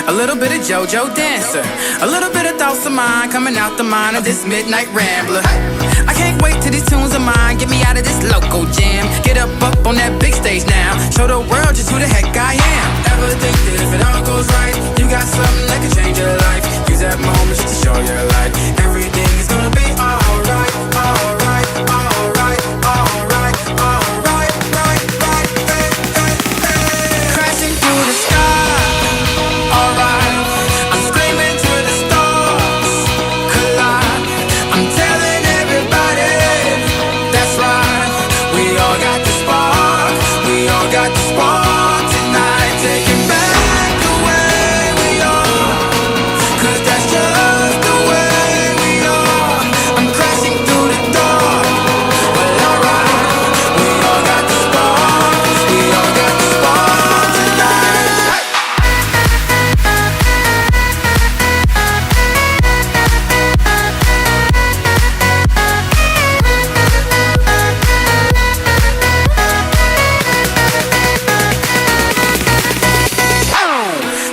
a little bit of JoJo Dancer, a little bit of thoughts of mine coming out the mind of this midnight rambler. I can't wait till these tunes of mine get me out of this local jam. Get up on that big stage now, show the world just who the heck I am. Ever think that if it all goes right, you got something that can change your life? Use that moment just to show your light. Everything is gonna be alright, alright, alright, alright, alright, right, right, hey, hey, hey. Crashing through the sky, alright. I'm screaming to the stars, collide. I'm telling everybody, that's right. We all got the spark, we all got the spark tonight. Taking back the way we are, 'cause that's just the way we are. I'm crashing through the door, well alright. We all got the spark, we all got the spark tonight.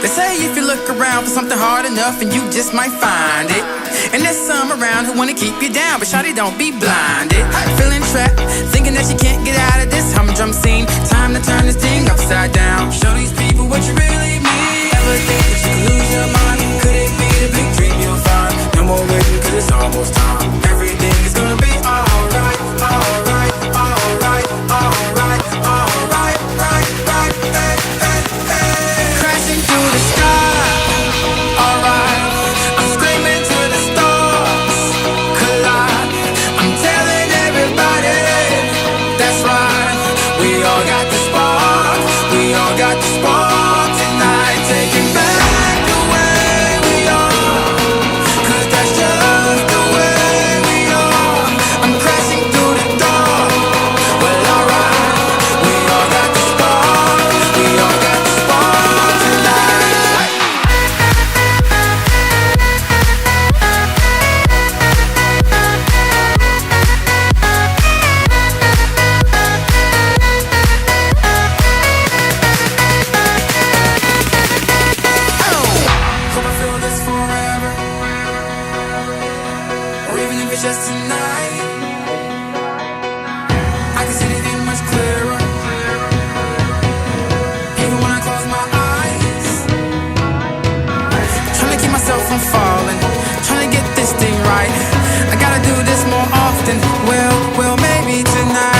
They say if you look around for something hard enough, and you just might find it. And there's some around who wanna keep you down, but shawty, don't be blinded. Feeling trapped, thinking that you can't get out of this humdrum scene. Time to turn this thing upside down. Show these people what you really mean. Ever think that you could lose your mind? Could it be the big dream you'll find? No more waiting, 'cause it's almost time. Everything is gonna be alright, alright, alright, alright, alright, right, right, hey, hey, hey. Crashing through the sky, alright. I'm screaming to the stars, collide. I'm telling everybody, that's right. We all got the spark, we all got the spark tonight. Taking back the way we are, 'cause that's just the way we are. I'm crashing through the door, well alright. We all got the spark, we all got the spark tonight. Hope I feel this forever, or even if it's just tonight. I can see the end much clearer, even when I close my eyes. Trying to keep myself from falling, trying to get this thing right. I gotta do this more often. Well, maybe tonight.